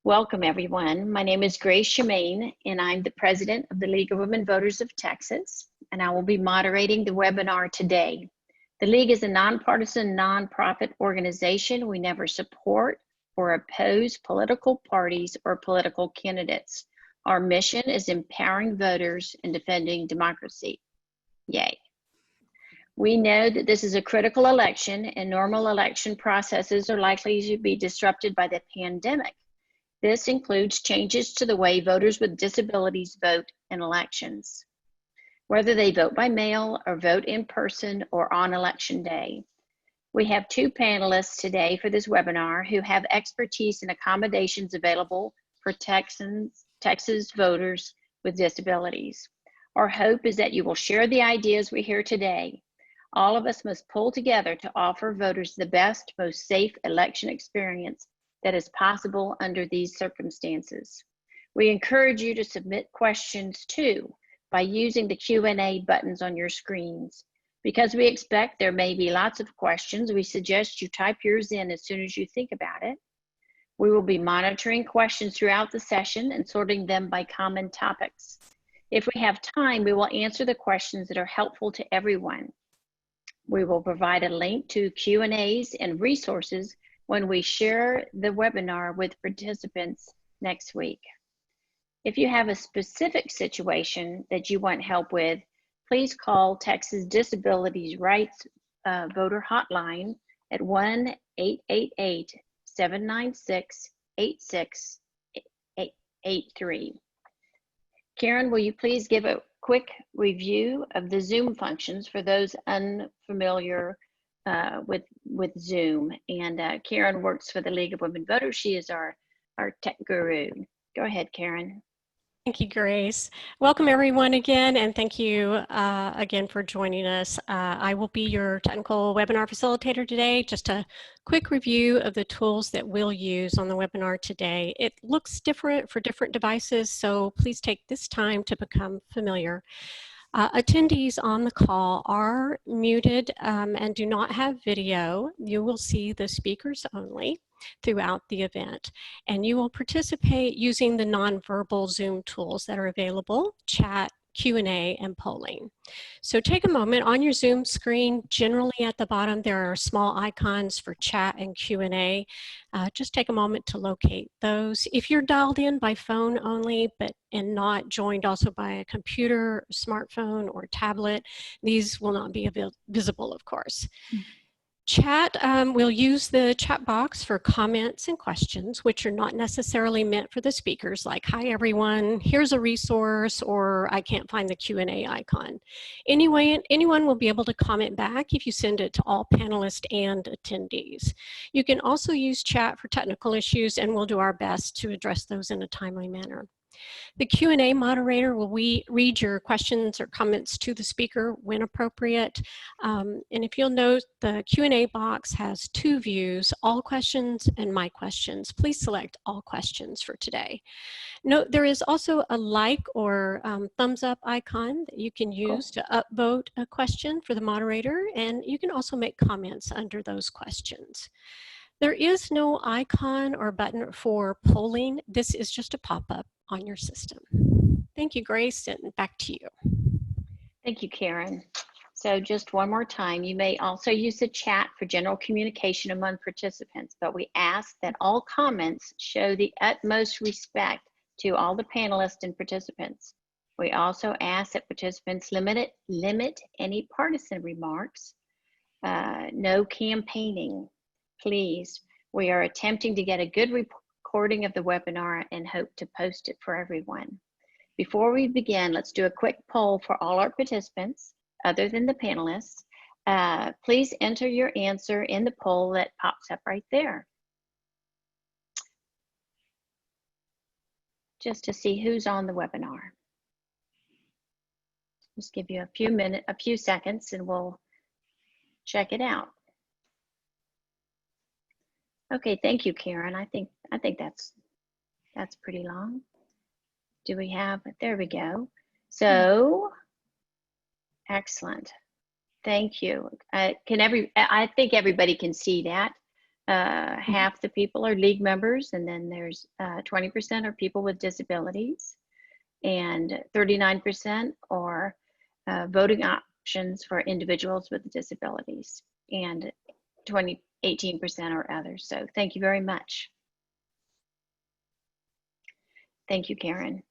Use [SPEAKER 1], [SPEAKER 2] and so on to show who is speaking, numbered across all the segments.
[SPEAKER 1] Welcome, everyone. My name is Grace Shemaine, and I'm the president of the League of Women Voters of Texas, and I will be moderating the webinar today. The League is a nonpartisan, nonprofit organization. We never support or oppose political parties or political candidates. Our mission is empowering voters and defending democracy. Yay. We know that this is a critical election, and normal election processes are likely to be disrupted by the pandemic. This includes changes to the way voters with disabilities vote in elections, whether they vote by mail or vote in person or on election day. We have two panelists today for this webinar who have expertise in accommodations available for Texas voters with disabilities. Our hope is that you will share the ideas we hear today. All of us must pull together to offer voters the best, most safe election experience that is possible under these circumstances. We encourage you to submit questions too by using the Q&A buttons on your screens. Because we expect there may be lots of questions, we suggest you type yours in as soon as you think about it. We will be monitoring questions throughout the session and sorting them by common topics. If we have time, we will answer the questions that are helpful to everyone. We will provide a link to Q&As and resources when we share the webinar with participants next week. If you have a specific situation that you want help with, please call Texas Disabilities Rights Voter Hotline at 1-888-796-8683. Karen, will you please give a quick review of the Zoom functions for those unfamiliar with Zoom? And Karen works for the League of Women Voters. She is our tech guru. Go ahead, Karen.
[SPEAKER 2] Thank you, Grace. Welcome everyone again, and thank you again for joining us. I will be your technical webinar facilitator today. Just a quick review of the tools that we'll use on the webinar today. It looks different for different devices, so please take this time to become familiar. Attendees on the call are muted and do not have video. You will see the speakers only throughout the event, and you will participate using the nonverbal Zoom tools that are available: chat, Q&A, and polling. So take a moment. On your Zoom screen, generally at the bottom, there are small icons for chat and Q&A. Just take a moment to locate those. If you're dialed in by phone only, and not joined also by a computer, smartphone, or tablet, these will not be visible, of course. Chat, we'll use the chat box for comments and questions, which are not necessarily meant for the speakers, like, hi everyone, here's a resource, or I can't find the Q&A icon. Anyway, anyone will be able to comment back if you send it to all panelists and attendees. You can also use chat for technical issues, and we'll do our best to address those in a timely manner. The Q&A moderator will read your questions or comments to the speaker when appropriate. And if you'll note, the Q&A box has two views: all questions and my questions. Please select all questions for today. Note there is also a like or thumbs up icon that you can use to upvote a question for the moderator, and you can also make comments under those questions. There is no icon or button for polling. This is just a pop-up on your system. Thank you, Grace, and back to you.
[SPEAKER 1] Thank you, Karen. So just one more time, you may also use the chat for general communication among participants, but we ask that all comments show the utmost respect to all the panelists and participants. We also ask that participants limit any partisan remarks, no campaigning. Please, we are attempting to get a good recording of the webinar and hope to post it for everyone. Before we begin, let's do a quick poll for all our participants, other than the panelists. Please enter your answer in the poll that pops up right there, just to see who's on the webinar. Just give you a few seconds, and we'll check it out. Okay, thank you, Karen. I think that's pretty long. Do we have, there we go. So, excellent. Thank you. I think everybody can see that. Half the people are league members, and then there's 20% are people with disabilities, and 39% are voting options for individuals with disabilities, and 18% are others. So thank you very much. Thank you, Karen.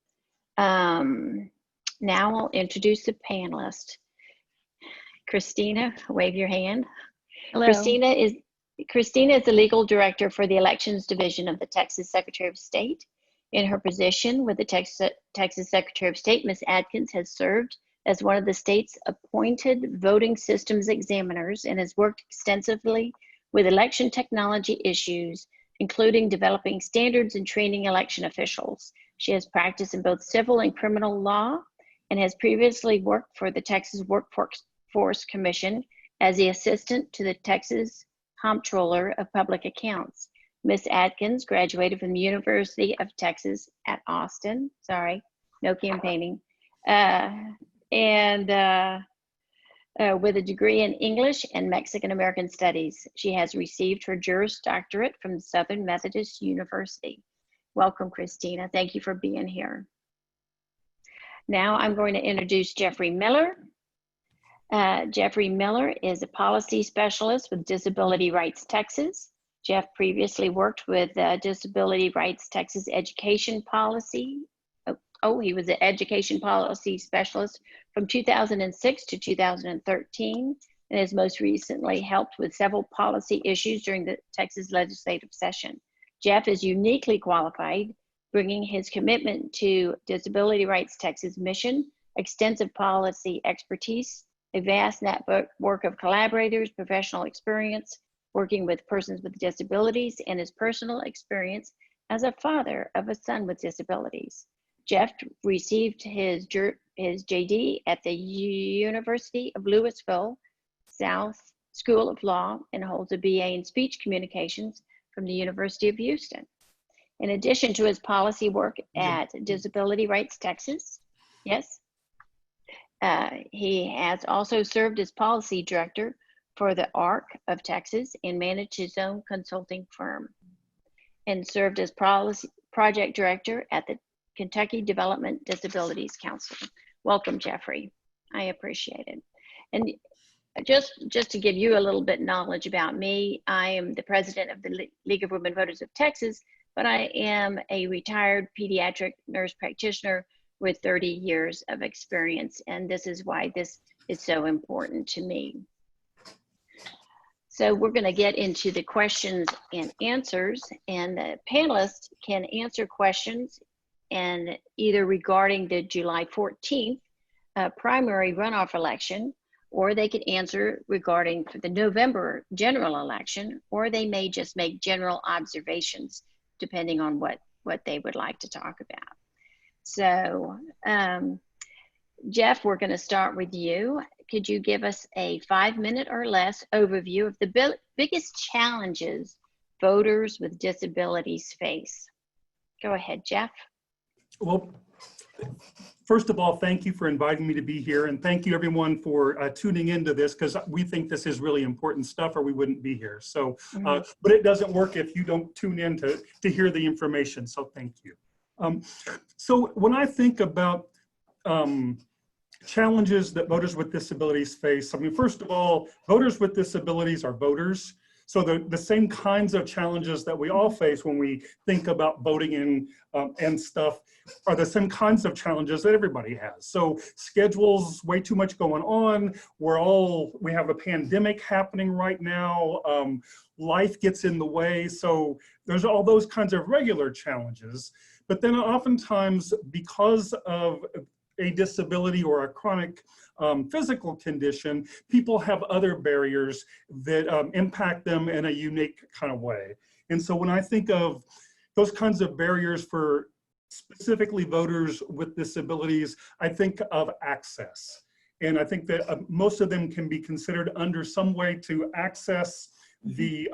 [SPEAKER 1] Now I'll introduce the panelists. Christina, wave your hand.
[SPEAKER 3] Hello.
[SPEAKER 1] Christina is the legal director for the Elections Division of the Texas Secretary of State. In her position with the Texas Secretary of State, Ms. Adkins has served as one of the state's appointed voting systems examiners and has worked extensively with election technology issues, including developing standards and training election officials. She has practiced in both civil and criminal law and has previously worked for the Texas Workforce Commission as the assistant to the Texas Comptroller of Public Accounts. Ms. Adkins graduated from the University of Texas at Austin, sorry, no campaigning, with a degree in English and Mexican American Studies. She has received her juris doctorate from Southern Methodist University. Welcome, Christina. Thank you for being here. Now I'm going to introduce Jeffrey Miller. Jeffrey Miller is a policy specialist with Disability Rights Texas. Jeff previously worked with Disability Rights Texas Education Policy. He was an education policy specialist from 2006 to 2013, and has most recently helped with several policy issues during the Texas legislative session. Jeff is uniquely qualified, bringing his commitment to Disability Rights Texas mission, extensive policy expertise, a vast network of collaborators, professional experience working with persons with disabilities, and his personal experience as a father of a son with disabilities. Jeff received his JD at the University of Louisville South School of Law and holds a BA in Speech Communications from the University of Houston. In addition to his policy work at Disability Rights Texas, yes, he has also served as policy director for the ARC of Texas and managed his own consulting firm, and served as project director at the Kentucky Development Disabilities Council. Welcome, Jeffrey. I appreciate it. And just to give you a little bit knowledge about me, I am the president of the League of Women Voters of Texas, but I am a retired pediatric nurse practitioner with 30 years of experience, and this is why this is so important to me. So we're going to get into the questions and answers, and the panelists can answer questions and either regarding the July 14th primary runoff election, or they could answer regarding the November general election, or they may just make general observations depending on what they would like to talk about. So Jeff, we're going to start with you. Could you give us a 5-minute or less overview of the biggest challenges voters with disabilities face? Go ahead, Jeff.
[SPEAKER 4] Well, first of all, thank you for inviting me to be here, and thank you everyone for tuning into this, because we think this is really important stuff or we wouldn't be here. So, but it doesn't work if you don't tune in to hear the information, so thank you. So when I think about challenges that voters with disabilities face, I mean, first of all, voters with disabilities are voters. So the same kinds of challenges that we all face when we think about voting and stuff are the same kinds of challenges that everybody has. So schedules, way too much going on. We have a pandemic happening right now. Life gets in the way. So there's all those kinds of regular challenges. But then oftentimes, because of a disability or a chronic physical condition, people have other barriers that impact them in a unique kind of way. And so when I think of those kinds of barriers for specifically voters with disabilities, I think of access. And I think that most of them can be considered under some way to access the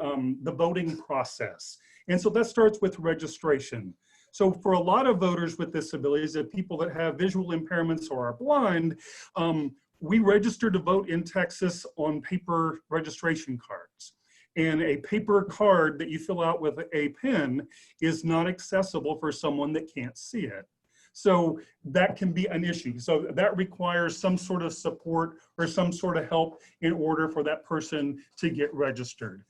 [SPEAKER 4] voting process. And so that starts with registration. So for a lot of voters with disabilities, and people that have visual impairments or are blind, we register to vote in Texas on paper registration cards. and a paper card that you fill out with a pen is not accessible for someone that can't see it. So that can be an issue. So that requires some sort of support or some sort of help in order for that person to get registered.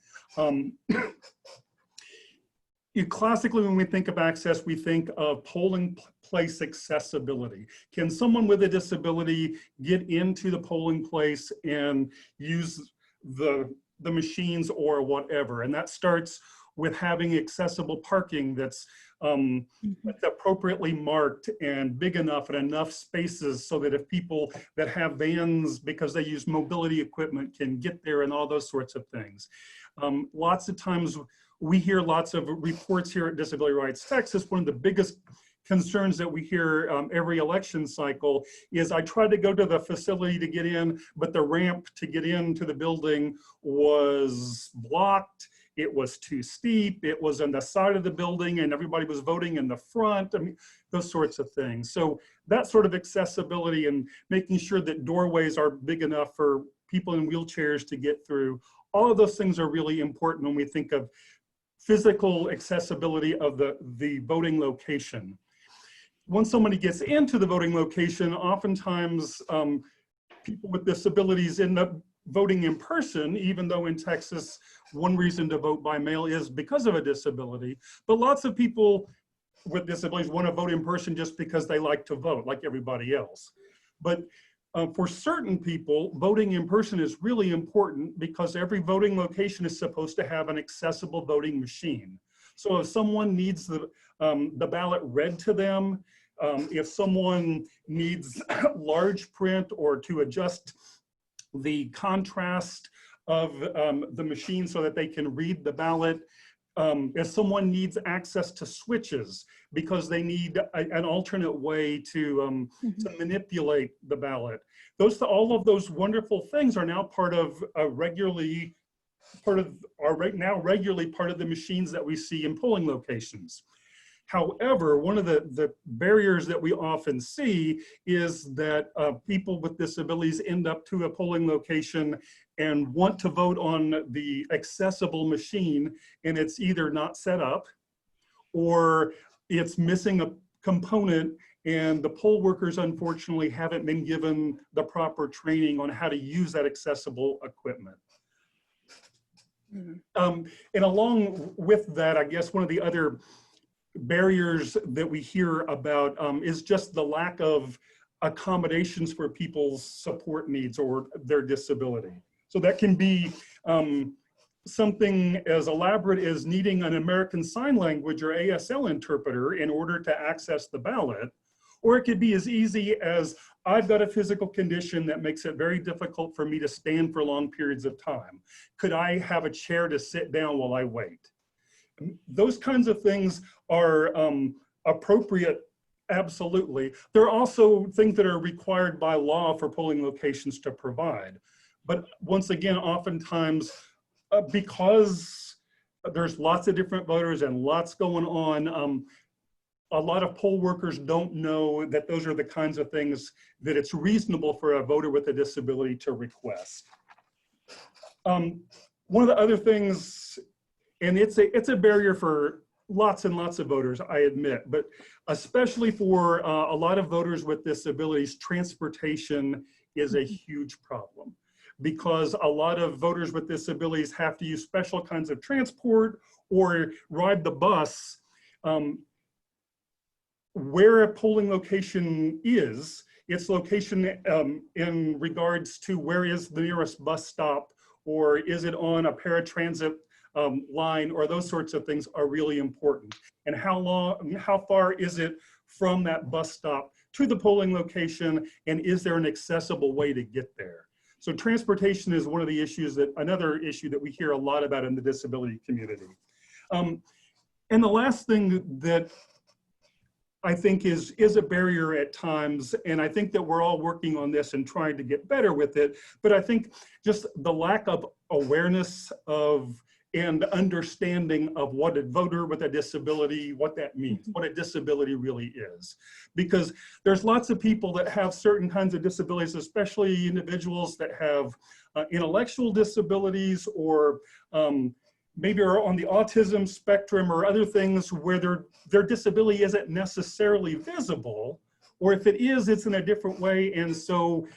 [SPEAKER 4] Classically, when we think of access, we think of polling place accessibility. Can someone with a disability get into the polling place and use the machines or whatever? And that starts with having accessible parking that's appropriately marked and big enough and enough spaces so that if people that have vans because they use mobility equipment can get there and all those sorts of things. Lots of times we hear lots of reports here at Disability Rights Texas. One of the biggest concerns that we hear every election cycle is I tried to go to the facility to get in, but the ramp to get into the building was blocked. It was too steep. It was on the side of the building and everybody was voting in the front. I mean, those sorts of things. So that sort of accessibility and making sure that doorways are big enough for people in wheelchairs to get through. All of those things are really important when we think of physical accessibility of the voting location. Once somebody gets into the voting location, oftentimes people with disabilities end up voting in person, even though in Texas, one reason to vote by mail is because of a disability. But lots of people with disabilities want to vote in person just because they like to vote, like everybody else. But for certain people, voting in person is really important because every voting location is supposed to have an accessible voting machine. So if someone needs the ballot read to them, if someone needs large print or to adjust the contrast of the machine so that they can read the ballot, if someone needs access to switches because they need an alternate way to manipulate the ballot. All of those wonderful things are now part of regularly part of the machines that we see in polling locations. However, one of the barriers that we often see is that people with disabilities end up to a polling location and want to vote on the accessible machine, and it's either not set up or it's missing a component, and the poll workers unfortunately haven't been given the proper training on how to use that accessible equipment. And along with that, I guess one of the other barriers that we hear about is just the lack of accommodations for people's support needs or their disability. So that can be something as elaborate as needing an American Sign Language or ASL interpreter in order to access the ballot, or it could be as easy as I've got a physical condition that makes it very difficult for me to stand for long periods of time. Could I have a chair to sit down while I wait? Those kinds of things are appropriate, absolutely. There are also things that are required by law for polling locations to provide. But once again, oftentimes, because there's lots of different voters and lots going on, a lot of poll workers don't know that those are the kinds of things that it's reasonable for a voter with a disability to request. One of the other things, and it's a barrier for lots and lots of voters, I admit, but especially for a lot of voters with disabilities, transportation is a huge problem because a lot of voters with disabilities have to use special kinds of transport or ride the bus. Where a polling location is, its location in regards to where is the nearest bus stop, or is it on a paratransit line, or those sorts of things are really important. And how far is it from that bus stop to the polling location, and is there an accessible way to get there? So transportation is one of the issues another issue that we hear a lot about in the disability community. And the last thing that I think is a barrier at times, and I think that we're all working on this and trying to get better with it, but I think just the lack of awareness of and understanding of what a voter with a disability, what that means, what a disability really is. Because there's lots of people that have certain kinds of disabilities, especially individuals that have intellectual disabilities, or maybe are on the autism spectrum or other things where their disability isn't necessarily visible, or if it is, it's in a different way. And so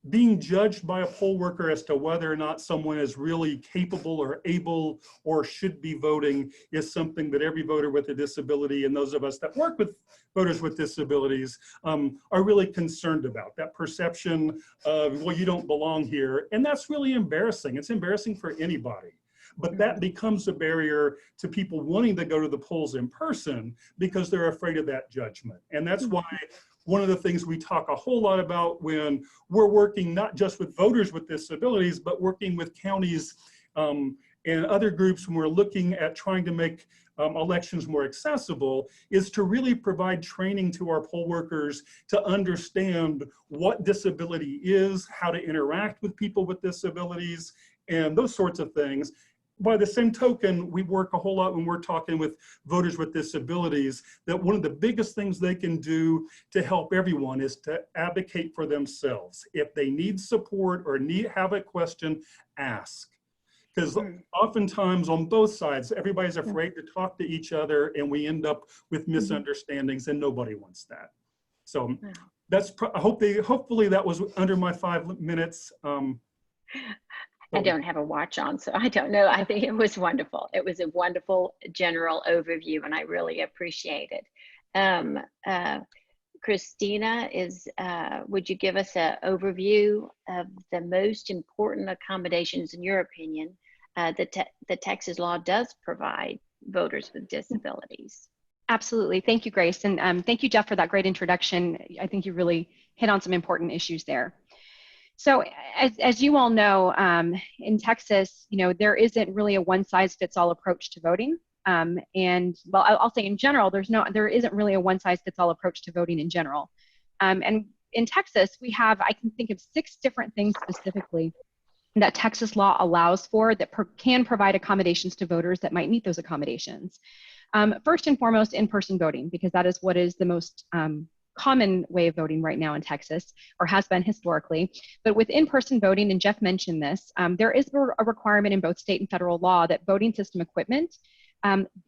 [SPEAKER 4] being judged by a poll worker as to whether or not someone is really capable or able or should be voting is something that every voter with a disability, and those of us that work with voters with disabilities, are really concerned about. That perception of, well, you don't belong here. And that's really embarrassing. It's embarrassing for anybody. But that becomes a barrier to people wanting to go to the polls in person because they're afraid of that judgment. And that's why one of the things we talk a whole lot about when we're working not just with voters with disabilities, but working with counties and other groups when we're looking at trying to make elections more accessible, is to really provide training to our poll workers to understand what disability is, how to interact with people with disabilities, and those sorts of things. By the same token, we work a whole lot when we're talking with voters with disabilities, that one of the biggest things they can do to help everyone is to advocate for themselves. If they need support or have a question, ask. Because oftentimes on both sides, everybody's afraid to talk to each other, and we end up with misunderstandings, and nobody wants that. So that's, hopefully that was under my 5 minutes.
[SPEAKER 1] I don't have a watch on, so I don't know. I think it was wonderful. It was a wonderful general overview, and I really appreciate it. Christina, would you give us an overview of the most important accommodations, in your opinion, that the Texas law does provide voters with disabilities?
[SPEAKER 3] Absolutely. Thank you, Grace. And thank you, Jeff, for that great introduction. I think you really hit on some important issues there. So as you all know, in Texas, there isn't really a one-size-fits-all approach to voting. And well, I'll say in general, there isn't really a one-size-fits-all approach to voting in general. And in Texas, I can think of 6 different things specifically that Texas law allows for that can provide accommodations to voters that might meet those accommodations. First and foremost, in-person voting, because that is what is the most common way of voting right now in Texas, or has been historically. But with in-person voting, and Jeff mentioned this, there is a requirement in both state and federal law that voting system equipment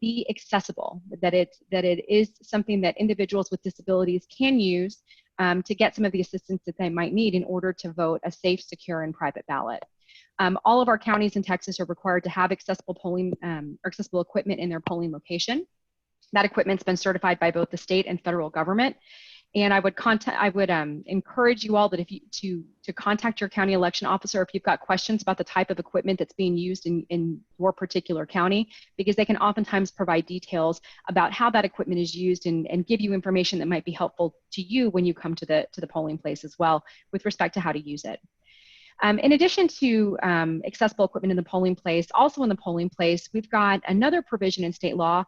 [SPEAKER 3] be accessible, that it is something that individuals with disabilities can use to get some of the assistance that they might need in order to vote a safe, secure, and private ballot. All of our counties in Texas are required to have accessible polling or accessible equipment in their polling location. That equipment's been certified by both the state and federal government. And I would encourage you all that to contact your county election officer if you've got questions about the type of equipment that's being used in your particular county, because they can oftentimes provide details about how that equipment is used and give you information that might be helpful to you when you come to the polling place as well with respect to how to use it. In addition to accessible equipment in the polling place, also in the polling place, we've got another provision in state law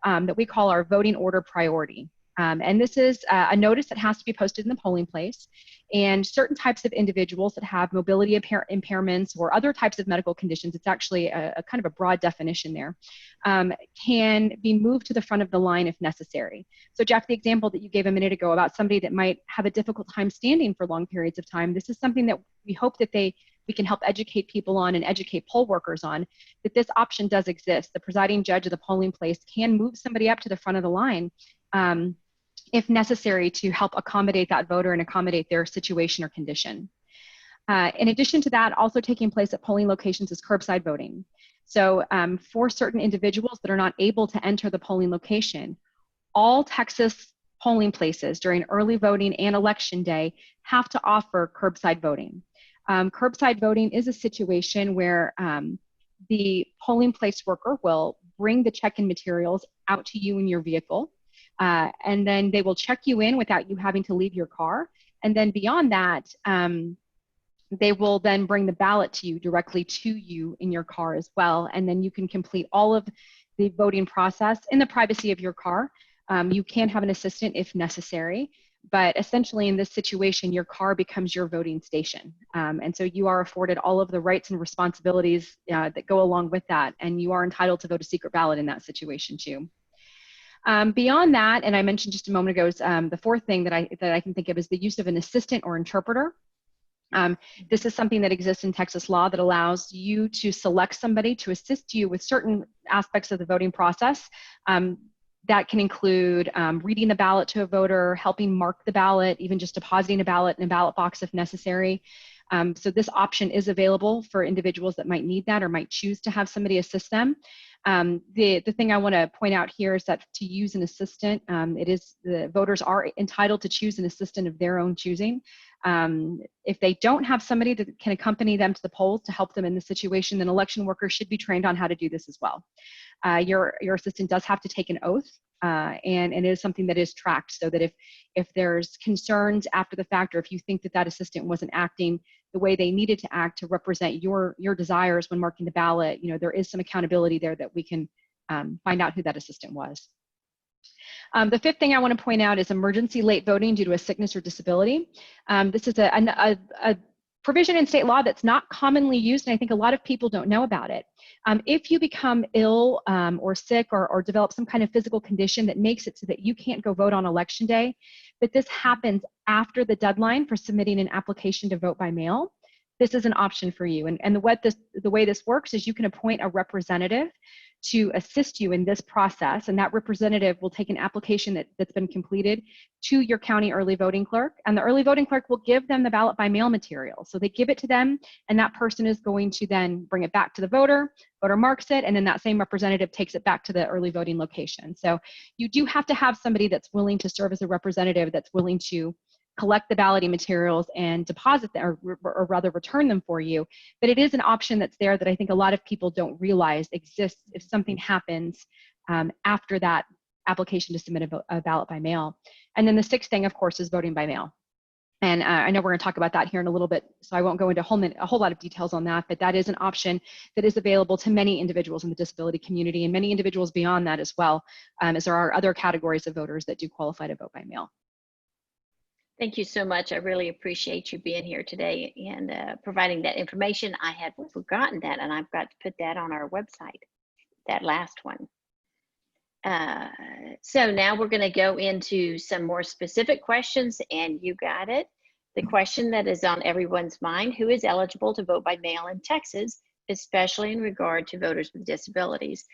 [SPEAKER 3] that we call our voting order priority. And this is a notice that has to be posted in the polling place, and certain types of individuals that have mobility impairments or other types of medical conditions, it's actually a kind of a broad definition there, can be moved to the front of the line if necessary. So Jeff, the example that you gave a minute ago about somebody that might have a difficult time standing for long periods of time, this is something that we hope that we can help educate people on and educate poll workers on, that this option does exist. The presiding judge of the polling place can move somebody up to the front of the line if necessary to help accommodate that voter and accommodate their situation or condition. In addition to that, also taking place at polling locations is curbside voting. So for certain individuals that are not able to enter the polling location, all Texas polling places during early voting and election day have to offer curbside voting. Curbside voting is a situation where the polling place worker will bring the check-in materials out to you in your vehicle, and then they will check you in without you having to leave your car. And then beyond that, they will then bring the ballot to you directly to you in your car as well. And then you can complete all of the voting process in the privacy of your car. You can have an assistant if necessary, But essentially in this situation, your car becomes your voting station. And so you are afforded all of the rights and responsibilities that go along with that. And you are entitled to vote a secret ballot in that situation too. Beyond that, and I mentioned just a moment ago, is, the fourth thing that I can think of is the use of an assistant or interpreter. This is something that exists in Texas law that allows you to select somebody to assist you with certain aspects of the voting process. That can include reading the ballot to a voter, helping mark the ballot, even just depositing a ballot in a ballot box if necessary. So this option is available for individuals that might need that or might choose to have somebody assist them. The thing I want to point out here is that to use an assistant, the voters are entitled to choose an assistant of their own choosing. If they don't have somebody that can accompany them to the polls to help them in the situation, then election workers should be trained on how to do this as well. Your assistant does have to take an oath, and it is something that is tracked, so that if there's concerns after the fact, or if you think that assistant wasn't acting the way they needed to act to represent your desires when marking the ballot, there is some accountability there that we can find out who that assistant was. The fifth thing I want to point out is emergency late voting due to a sickness or disability. This is a provision in state law that's not commonly used, and I think a lot of people don't know about it. If you become ill or sick or develop some kind of physical condition that makes it so that you can't go vote on election day, but this happens after the deadline for submitting an application to vote by mail, this is an option for you. And the way this works is you can appoint a representative to assist you in this process, and that representative will take an application that's been completed to your county early voting clerk, and the early voting clerk will give them the ballot by mail material. So they give it to them, and that person is going to then bring it back to the voter marks it, and then that same representative takes it back to the early voting location. So you do have to have somebody that's willing to serve as a representative, that's willing to collect the balloting materials and deposit them, or rather return them for you. But it is an option that's there that I think a lot of people don't realize exists if something happens after that application to submit a ballot by mail. And then the sixth thing, of course, is voting by mail. And I know we're going to talk about that here in a little bit, so I won't go into a whole lot of details on that, but that is an option that is available to many individuals in the disability community and many individuals beyond that as well, as there are other categories of voters that do qualify to vote by mail.
[SPEAKER 1] Thank you so much. I really appreciate you being here today and providing that information. I had forgotten that, and I've got to put that on our website, that last one. So now we're going to go into some more specific questions, and you got it. The question that is on everyone's mind: who is eligible to vote by mail in Texas, especially in regard to voters with disabilities?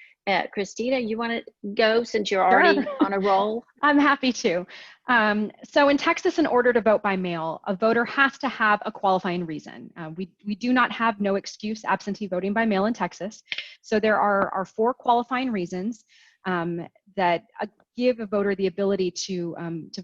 [SPEAKER 1] Christina, you want to go since you're already on a roll?
[SPEAKER 3] I'm happy to. So in Texas, in order to vote by mail, a voter has to have a qualifying reason. We do not have no excuse absentee voting by mail in Texas. So there are 4 qualifying reasons that give a voter the ability to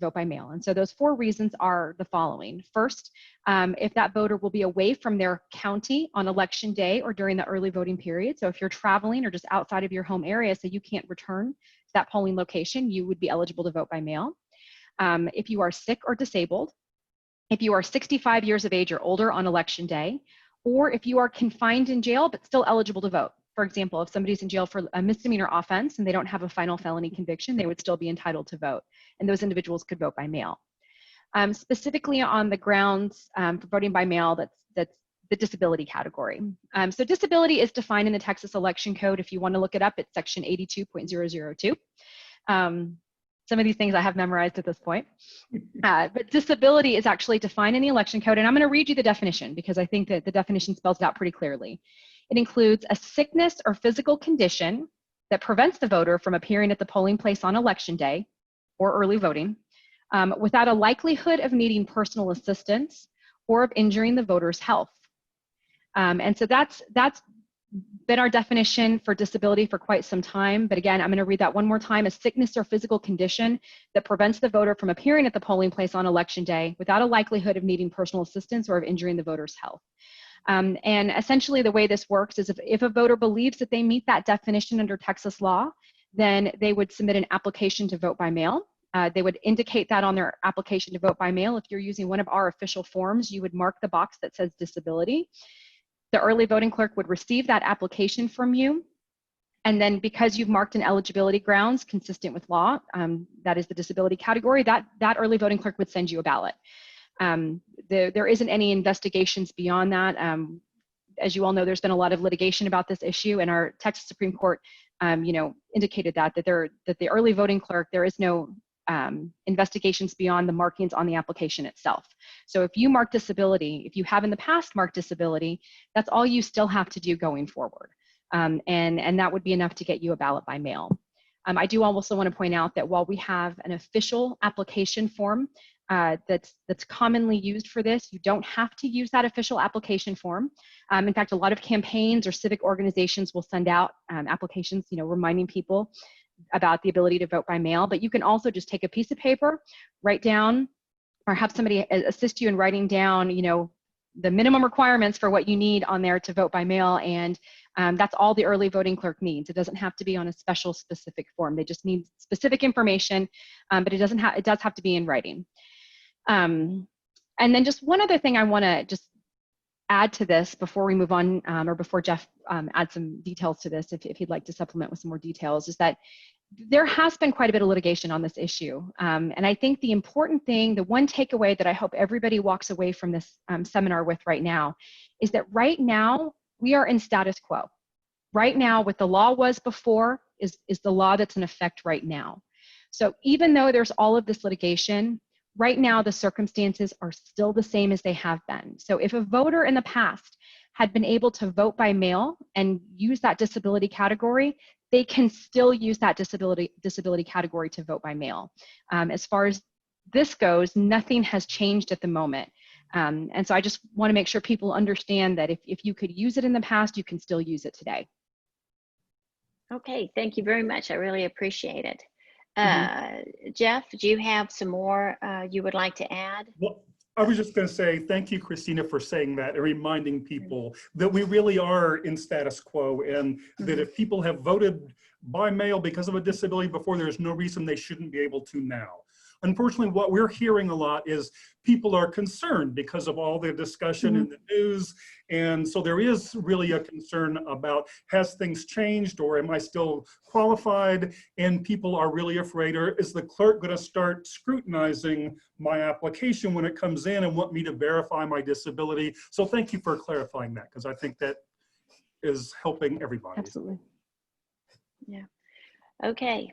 [SPEAKER 3] vote by mail. And so those 4 reasons are the following. First, if that voter will be away from their county on election day or during the early voting period. So if you're traveling or just outside of your home area so you can't return to that polling location, you would be eligible to vote by mail. If you are sick or disabled, if you are 65 years of age or older on election day, or if you are confined in jail but still eligible to vote. For example, if somebody's in jail for a misdemeanor offense and they don't have a final felony conviction, they would still be entitled to vote, and those individuals could vote by mail. Specifically on the grounds for voting by mail, that's the disability category. So disability is defined in the Texas Election Code. If you want to look it up, it's section 82.002. Some of these things I have memorized at this point. But disability is actually defined in the Election Code, and I'm going to read you the definition because I think that the definition spells it out pretty clearly. It includes a sickness or physical condition that prevents the voter from appearing at the polling place on election day or early voting without a likelihood of needing personal assistance or of injuring the voter's health. And so that's been our definition for disability for quite some time. But again, I'm going to read that one more time: a sickness or physical condition that prevents the voter from appearing at the polling place on election day without a likelihood of needing personal assistance or of injuring the voter's health. And essentially the way this works is if a voter believes that they meet that definition under Texas law, then they would submit an application to vote by mail. They would indicate that on their application to vote by mail. If you're using one of our official forms, you would mark the box that says disability. The early voting clerk would receive that application from you, And then because you've marked an eligibility grounds consistent with law, that is the disability category, that early voting clerk would send you a ballot. There isn't any investigations beyond that. As you all know, there's been a lot of litigation about this issue, and our Texas Supreme Court, indicated that the early voting clerk, there is no investigations beyond the markings on the application itself. So if you mark disability, if you have in the past marked disability, that's all you still have to do going forward. And that would be enough to get you a ballot by mail. I do also want to point out that while we have an official application form that's commonly used for this, you don't have to use that official application form. In fact, a lot of campaigns or civic organizations will send out applications, reminding people about the ability to vote by mail. But you can also just take a piece of paper, write down, or have somebody assist you in writing down, the minimum requirements for what you need on there to vote by mail, and that's all the early voting clerk needs. It doesn't have to be on a special specific form. They just need specific information, but it does have to be in writing. And then just one other thing I want to just add to this before we move on, or before Jeff adds some details to this, if he'd like to supplement with some more details, is that there has been quite a bit of litigation on this issue. And I think the important thing, the one takeaway that I hope everybody walks away from this seminar with right now, is that right now we are in status quo. Right now, what the law was before is the law that's in effect right now. So even though there's all of this litigation, right now the circumstances are still the same as they have been. So if a voter in the past had been able to vote by mail and use that disability category, they can still use that disability category to vote by mail. As far as this goes, nothing has changed at the moment. And so I just want to make sure people understand that if you could use it in the past, you can still use it today.
[SPEAKER 1] Okay, thank you very much. I really appreciate it. Jeff, do you have some more you would like to add?
[SPEAKER 4] Well, I was just going to say thank you, Christina, for saying that and reminding people that we really are in status quo, and that if people have voted by mail because of a disability before, there's no reason they shouldn't be able to now. Unfortunately, what we're hearing a lot is people are concerned because of all the discussion in the news. And so there is really a concern about, has things changed, or am I still qualified? And people are really afraid, or is the clerk going to start scrutinizing my application when it comes in and want me to verify my disability? So thank you for clarifying that, because I think that is helping everybody.
[SPEAKER 3] Absolutely.
[SPEAKER 1] Yeah. Okay,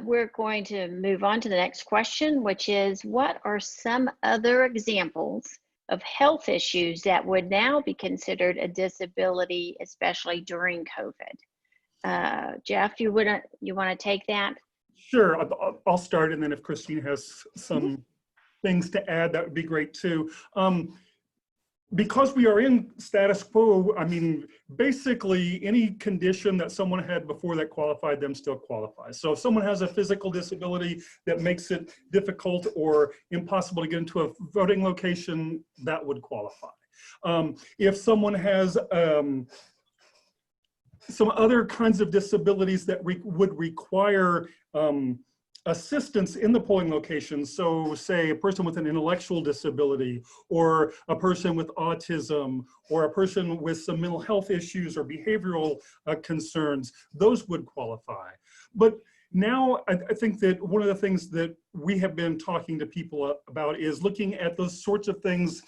[SPEAKER 1] we're going to move on to the next question, which is, what are some other examples of health issues that would now be considered a disability, especially during COVID? Jeff, you want to take that?
[SPEAKER 4] Sure, I'll start, and then if Christine has some things to add, that would be great too. Because we are in status quo, I mean, basically any condition that someone had before that qualified them still qualifies. So if someone has a physical disability that makes it difficult or impossible to get into a voting location, that would qualify. If someone has some other kinds of disabilities that would require assistance in the polling location, so say a person with an intellectual disability, or a person with autism, or a person with some mental health issues or behavioral concerns, those would qualify. But now I think that one of the things that we have been talking to people about is looking at those sorts of things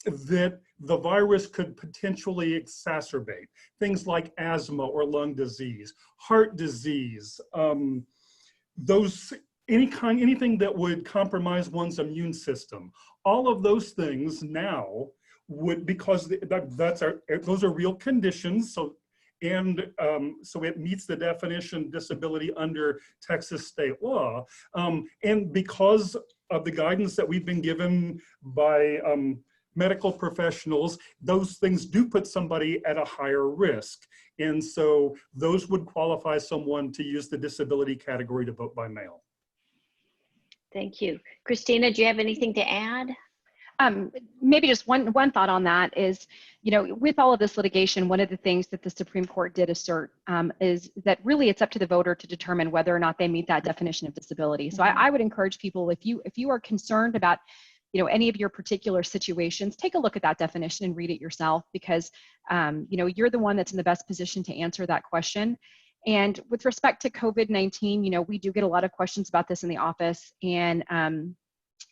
[SPEAKER 4] that the virus could potentially exacerbate. Things like asthma or lung disease, heart disease, anything that would compromise one's immune system. All of those things now would, because those are real conditions, so it meets the definition disability under Texas state law. And because of the guidance that we've been given by medical professionals, those things do put somebody at a higher risk. And so those would qualify someone to use the disability category to vote by mail.
[SPEAKER 1] Thank you. Christina, do you have anything to add?
[SPEAKER 3] Maybe just one thought on that is, with all of this litigation, one of the things that the Supreme Court did assert is that really it's up to the voter to determine whether or not they meet that definition of disability. So I would encourage people, if you are concerned about any of your particular situations, take a look at that definition and read it yourself, because you're the one that's in the best position to answer that question. And with respect to COVID-19, you know, we do get a lot of questions about this in the office. And,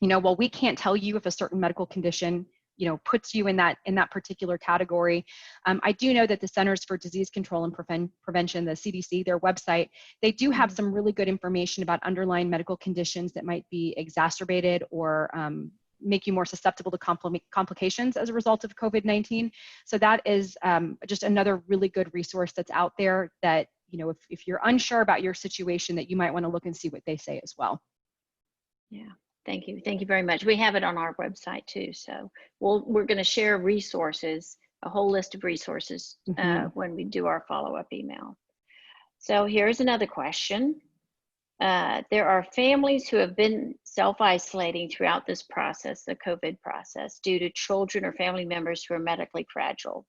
[SPEAKER 3] you know, while we can't tell you if a certain medical condition, you know, puts you in that particular category, I do know that the Centers for Disease Control and Prevention, the CDC, their website, they do have some really good information about underlying medical conditions that might be exacerbated or make you more susceptible to complications as a result of COVID-19. So that is just another really good resource that's out there that, you know, if you're unsure about your situation, that you might want to look and see what they say as well.
[SPEAKER 1] Yeah. Thank you. Thank you very much. We have it on our website too. So we're going to share resources, a whole list of resources when we do our follow-up email. So here's another question. There are families who have been self-isolating throughout this process, the COVID process, due to children or family members who are medically fragile.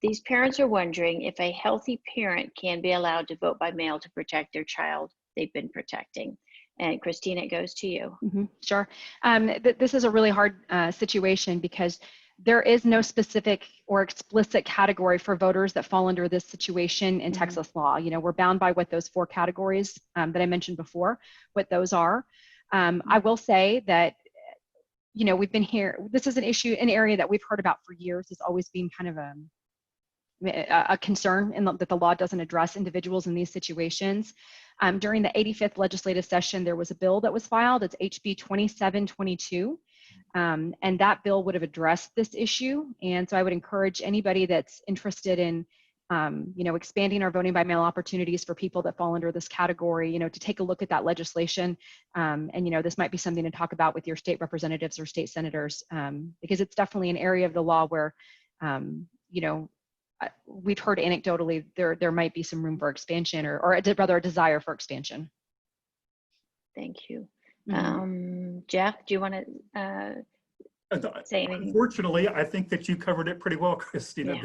[SPEAKER 1] These parents are wondering if a healthy parent can be allowed to vote by mail to protect their child they've been protecting. And Christina, it goes to you.
[SPEAKER 3] Sure. This is a really hard situation because there is no specific or explicit category for voters that fall under this situation in Texas law. You know, we're bound by what those 4 categories that I mentioned before, what those are. I will say that, you know, we've been here, this is an issue, an area that we've heard about for years. It's always been kind of a concern that the law doesn't address individuals in these situations. During the 85th legislative session, there was a bill that was filed. It's HB 2722. And that bill would have addressed this issue. And so I would encourage anybody that's interested in, you know, expanding our voting by mail opportunities for people that fall under this category, you know, to take a look at that legislation. And, you know, this might be something to talk about with your state representatives or state senators, because it's definitely an area of the law where, you know, we've heard anecdotally there might be some room for expansion or rather a desire for expansion.
[SPEAKER 1] Thank you. Jeff, do you want to say anything?
[SPEAKER 4] Unfortunately, I think that you covered it pretty well, Christina.
[SPEAKER 1] Yeah.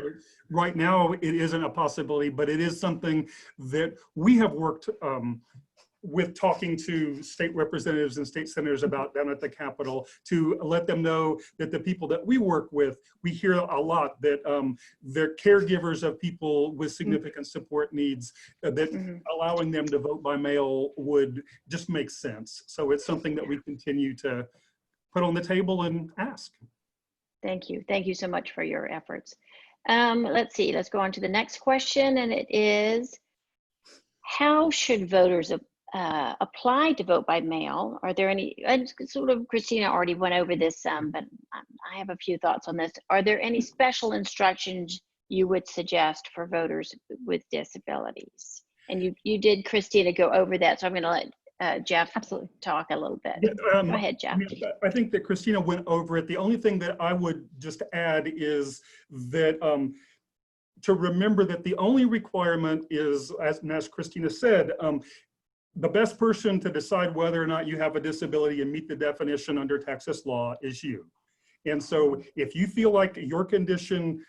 [SPEAKER 4] Right now, it isn't a possibility, but it is something that we have worked with talking to state representatives and state senators about down at the Capitol to let them know that the people that we work with, we hear a lot that they're caregivers of people with significant support needs, that allowing them to vote by mail would just make sense. So it's something that we continue to put on the table and ask.
[SPEAKER 1] Thank you. Thank you so much for your efforts. Let's see, let's go on to the next question, and it is, how should voters apply to vote by mail? Are there any, and sort of Christina already went over this, but I have a few thoughts on this. Are there any special instructions you would suggest for voters with disabilities? And you did, Christina, go over that, so I'm going to let Jeff talk a little bit. Go ahead, Jeff.
[SPEAKER 4] I think that Christina went over it. The only thing that I would just add is that to remember that the only requirement is, as Christina said, the best person to decide whether or not you have a disability and meet the definition under Texas law is you. And so if you feel like your condition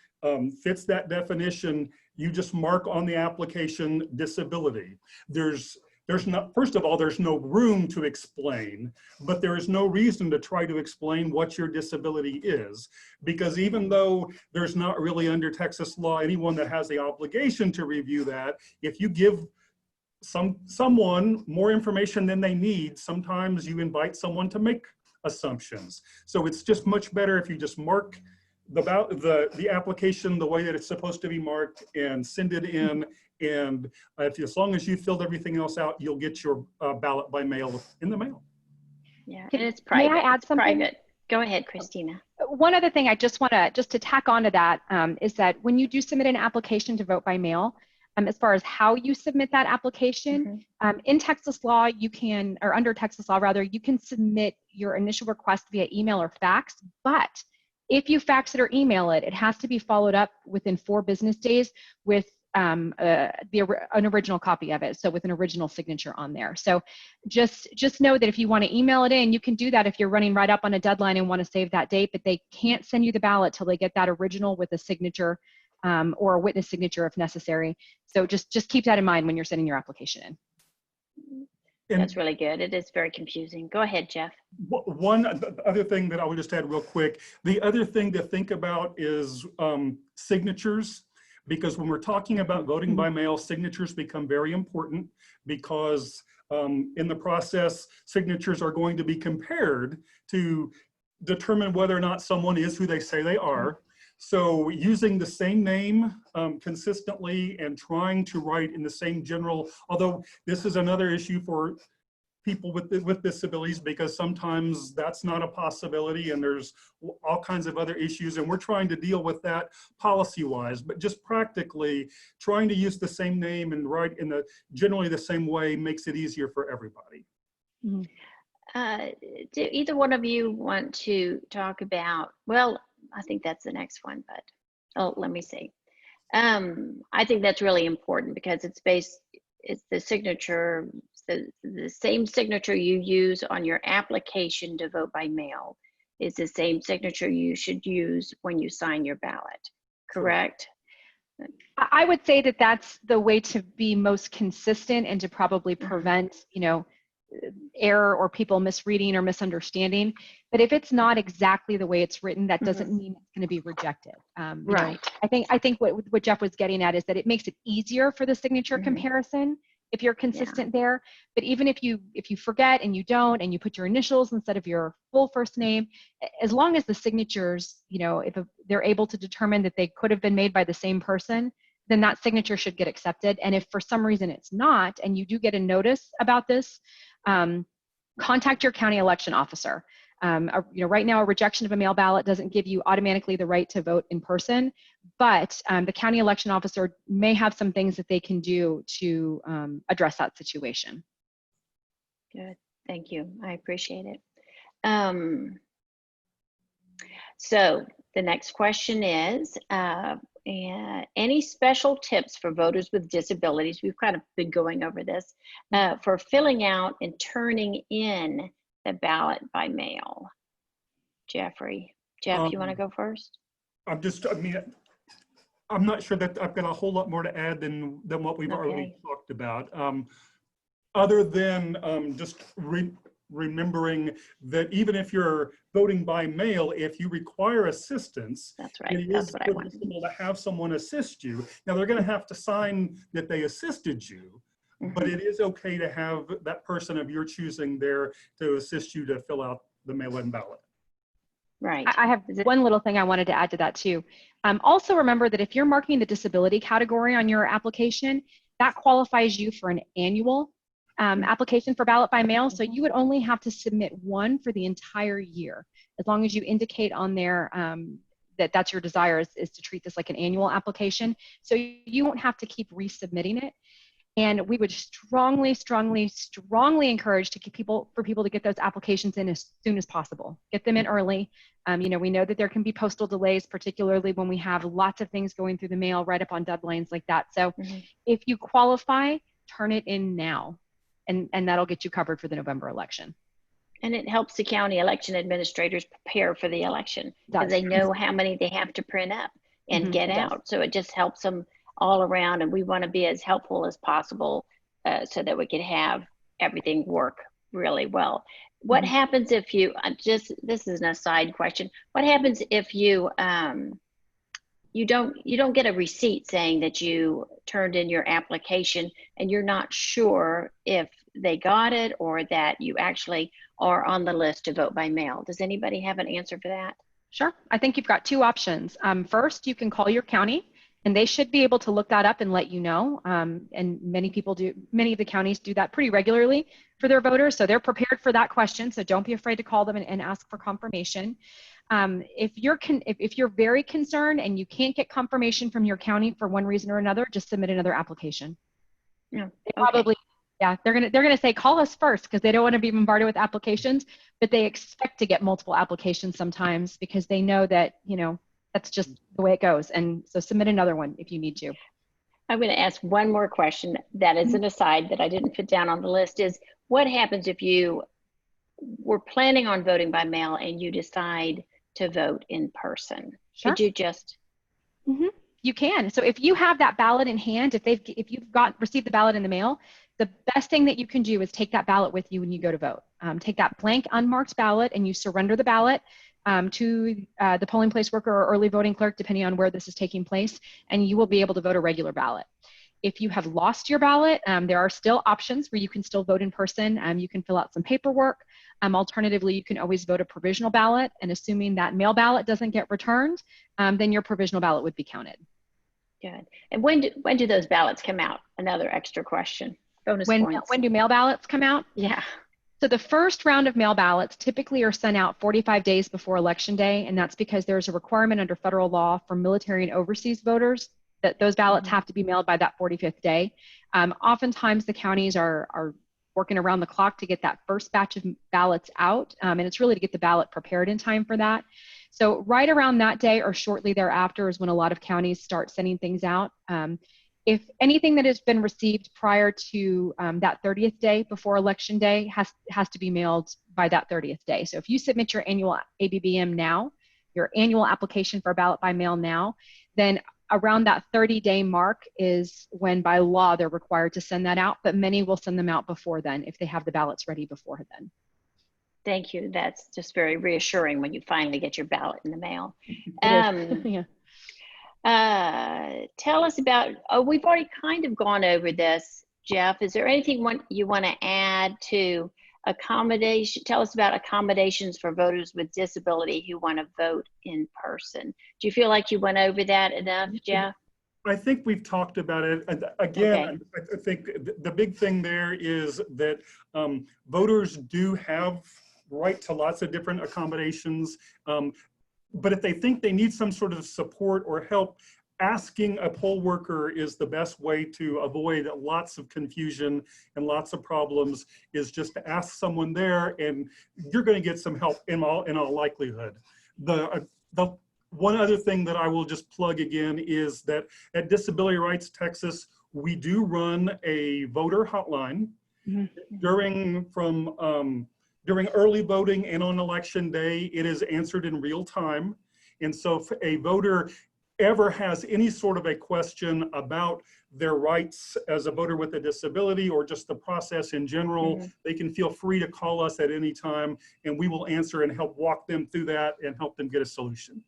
[SPEAKER 4] fits that definition, you just mark on the application disability. There's not, first of all, there's no room to explain, but there is no reason to try to explain what your disability is, because even though there's not really under Texas law anyone that has the obligation to review that, if you give someone more information than they need, sometimes you invite someone to make assumptions. So it's just much better if you just mark the application the way that it's supposed to be marked and send it in. And as long as you filled everything else out, you'll get your ballot by mail in the mail.
[SPEAKER 1] Yeah, and it's private.
[SPEAKER 3] May I add something?
[SPEAKER 1] Private. Go ahead, Christina.
[SPEAKER 3] One other thing I just want to tack on to that is that when you do submit an application to vote by mail, as far as how you submit that application, in Texas law, you can, or under Texas law rather, you can submit your initial request via email or fax, but if you fax it or email it, it has to be followed up within 4 business days with an original copy of it, so with an original signature on there. So just know that if you want to email it in, you can do that if you're running right up on a deadline and want to save that date, but they can't send you the ballot till they get that original with a signature or a witness signature if necessary. So just keep that in mind when you're sending your application in.
[SPEAKER 1] That's really good. It is very confusing. Go ahead, Jeff.
[SPEAKER 4] One other thing that I would just add real quick, the other thing to think about is signatures, because when we're talking about voting by mail, signatures become very important because in the process, signatures are going to be compared to determine whether or not someone is who they say they are. So using the same name consistently and trying to write in the same general, although this is another issue for people with disabilities, because sometimes that's not a possibility and there's all kinds of other issues, and we're trying to deal with that policy-wise, but just practically trying to use the same name and write in generally the same way makes it easier for everybody.
[SPEAKER 1] Do either one of you want to talk about, well, I think that's the next one, but let me see. I think that's really important because it's the signature, the same signature you use on your application to vote by mail is the same signature you should use when you sign your ballot, correct?
[SPEAKER 3] I would say that that's the way to be most consistent and to probably prevent, error or people misreading or misunderstanding. But if it's not exactly the way it's written, that doesn't mean it's going to be rejected.
[SPEAKER 1] Right.
[SPEAKER 3] I think what Jeff was getting at is that it makes it easier for the signature comparison if you're consistent there. But even if you forget and you don't, and you put your initials instead of your full first name, as long as the signatures, if they're able to determine that they could have been made by the same person, then that signature should get accepted. And if for some reason it's not, and you do get a notice about this, contact your county election officer. Right now, a rejection of a mail ballot doesn't give you automatically the right to vote in person, but the county election officer may have some things that they can do to address that situation.
[SPEAKER 1] Good, thank you, I appreciate it. So the next question is, any special tips for voters with disabilities? We've kind of been going over this, for filling out and turning in the ballot by mail. Jeff, you want to go first?
[SPEAKER 4] I'm not sure that I've got a whole lot more to add than what we've already talked about. Other than just remembering that even if you're voting by mail, if you require assistance,
[SPEAKER 1] that's right. That's what I want.
[SPEAKER 4] To have someone assist you. Now they're going to have to sign that they assisted you, but it is okay to have that person of your choosing there to assist you to fill out the mail-in ballot.
[SPEAKER 1] Right.
[SPEAKER 3] I have one little thing I wanted to add to that too. Also remember that if you're marking the disability category on your application, that qualifies you for an annual application for ballot by mail. So you would only have to submit one for the entire year, as long as you indicate on there that that's your desire is to treat this like an annual application. So you won't have to keep resubmitting it. And we would strongly, strongly, strongly encourage for people to get those applications in as soon as possible. Get them in early. We know that there can be postal delays, particularly when we have lots of things going through the mail right up on deadlines like that. So if you qualify, turn it in now, and that'll get you covered for the November election.
[SPEAKER 1] And it helps the county election administrators prepare for the election because they know how many they have to print up and get out. So it just helps them all around, and we want to be as helpful as possible so that we can have everything work really well. What happens if you, this is an aside question, what happens if you you don't get a receipt saying that you turned in your application and you're not sure if they got it or that you actually are on the list to vote by mail? Does anybody have an answer for that?
[SPEAKER 3] Sure. I think you've got two options. First, you can call your county, and they should be able to look that up and let you know. And many of the counties do that pretty regularly for their voters. So they're prepared for that question. So don't be afraid to call them and ask for confirmation. If you're very concerned and you can't get confirmation from your county for one reason or another, just submit another application.
[SPEAKER 1] Yeah,
[SPEAKER 3] they probably, they're gonna say call us first because they don't want to be bombarded with applications, but they expect to get multiple applications sometimes because they know that that's just the way it goes. And so submit another one if you need to.
[SPEAKER 1] I'm going to ask one more question that is an aside that I didn't put down on the list, is what happens if you were planning on voting by mail and you decide to vote in person?
[SPEAKER 3] Sure.
[SPEAKER 1] Could you just?
[SPEAKER 3] You can. So if you have that ballot in hand, if you've received the ballot in the mail, the best thing that you can do is take that ballot with you when you go to vote. Take that blank unmarked ballot and you surrender the ballot to the polling place worker or early voting clerk, depending on where this is taking place, and you will be able to vote a regular ballot. If you have lost your ballot, there are still options where you can still vote in person. You can fill out some paperwork. Alternatively, you can always vote a provisional ballot, and assuming that mail ballot doesn't get returned, then your provisional ballot would be counted.
[SPEAKER 1] Good. And when do those ballots come out? Another extra question. Bonus points.
[SPEAKER 3] When do mail ballots come out?
[SPEAKER 1] Yeah.
[SPEAKER 3] So the first round of mail ballots typically are sent out 45 days before Election Day, and that's because there's a requirement under federal law for military and overseas voters that those ballots have to be mailed by that 45th day. Oftentimes the counties are working around the clock to get that first batch of ballots out, and it's really to get the ballot prepared in time for that. So right around that day or shortly thereafter is when a lot of counties start sending things out. If anything that has been received prior to that 30th day before Election Day has to be mailed by that 30th day. So if you submit your annual ABBM now, your annual application for a ballot by mail now, then around that 30-day mark is when by law they're required to send that out, but many will send them out before then if they have the ballots ready before then.
[SPEAKER 1] Thank you. That's just very reassuring when you finally get your ballot in the mail.
[SPEAKER 3] Yeah.
[SPEAKER 1] Tell us about, we've already kind of gone over this, Jeff. Is there anything you want to add to accommodation? Tell us about accommodations for voters with disability who want to vote in person. Do you feel like you went over that enough, Jeff?
[SPEAKER 4] I think we've talked about it. Again, okay. I think the big thing there is that voters do have right to lots of different accommodations. But if they think they need some sort of support or help, asking a poll worker is the best way to avoid lots of confusion and lots of problems, is just to ask someone there, and you're going to get some help in all likelihood. The one other thing that I will just plug again is that at Disability Rights Texas, we do run a voter hotline during early voting and on Election Day. It is answered in real time. And so if a voter ever has any sort of a question about their rights as a voter with a disability or just the process in general, they can feel free to call us at any time, and we will answer and help walk them through that and help them get a solution.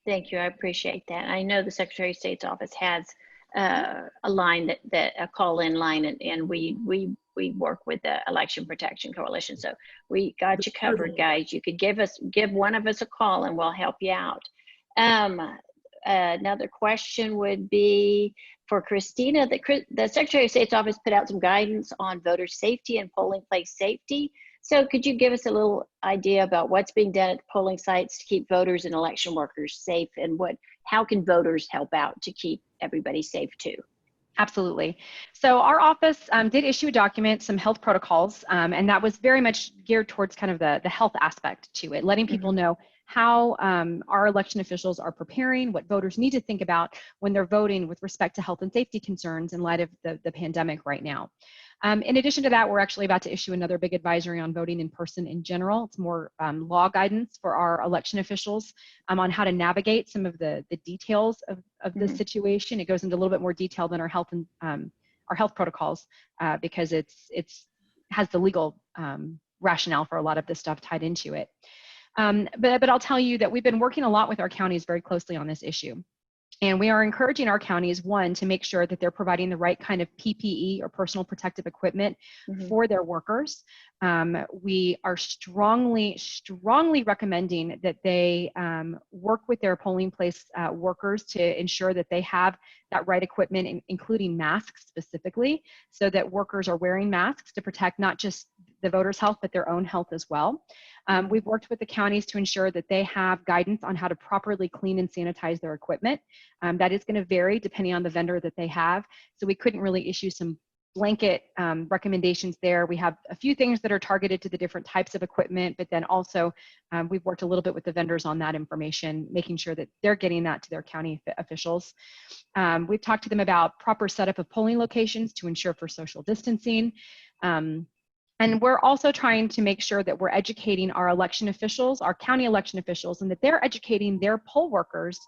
[SPEAKER 1] Thank you. I appreciate that. I know the Secretary of State's office has a line a call-in line, and we work with the Election Protection Coalition. So we got you covered, guys. You could give one of us a call and we'll help you out. Another question would be for Christina. The Secretary of State's office put out some guidance on voter safety and polling place safety. So could you give us a little idea about what's being done at the polling sites to keep voters and election workers safe, and how can voters help out to keep everybody safe too?
[SPEAKER 3] Absolutely. So our office did issue a document, some health protocols, and that was very much geared towards kind of the health aspect to it, letting people know how our election officials are preparing, what voters need to think about when they're voting with respect to health and safety concerns in light of the pandemic right now. In addition to that, we're actually about to issue another big advisory on voting in person in general. It's more law guidance for our election officials on how to navigate some of the details of the situation. It goes into a little bit more detail than our health protocols because it has the legal rationale for a lot of this stuff tied into it. But I'll tell you that we've been working a lot with our counties very closely on this issue. And we are encouraging our counties, one, to make sure that they're providing the right kind of PPE or personal protective equipment for their workers. We are strongly recommending that they work with their polling place workers to ensure that they have that right equipment, including masks specifically, so that workers are wearing masks to protect not just the voters' health, but their own health as well. We've worked with the counties to ensure that they have guidance on how to properly clean and sanitize their equipment. That is going to vary depending on the vendor that they have. So we couldn't really issue some blanket recommendations there. We have a few things that are targeted to the different types of equipment, but then also we've worked a little bit with the vendors on that information, making sure that they're getting that to their county officials. We've talked to them about proper setup of polling locations to ensure for social distancing. And we're also trying to make sure that we're educating our election officials, our county election officials, and that they're educating their poll workers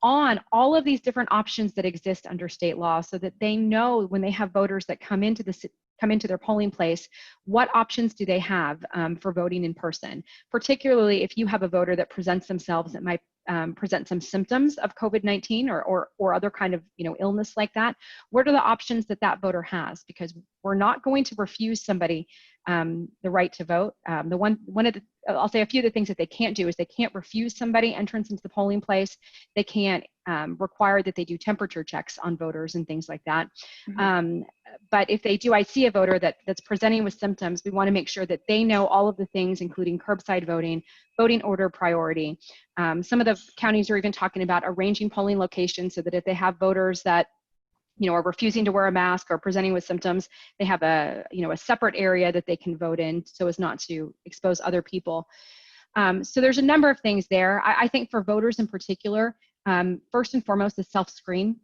[SPEAKER 3] on all of these different options that exist under state law, so that they know when they have voters that come into come into their polling place, what options do they have for voting in person? Particularly if you have a voter that presents themselves that might present some symptoms of COVID-19 or other kind of illness like that. What are the options that that voter has? Because we're not going to refuse somebody the right to vote. I'll say a few of the things that they can't do is they can't refuse somebody entrance into the polling place. They can't require that they do temperature checks on voters and things like that.
[SPEAKER 1] Mhm.
[SPEAKER 3] But if they do, I see a voter that's presenting with symptoms, we want to make sure that they know all of the things, including curbside voting, voting order priority. Some of the counties are even talking about arranging polling locations so that if they have voters that are refusing to wear a mask or presenting with symptoms, they have a separate area that they can vote in so as not to expose other people. So there's a number of things there. I think for voters in particular, first and foremost, the self-screen.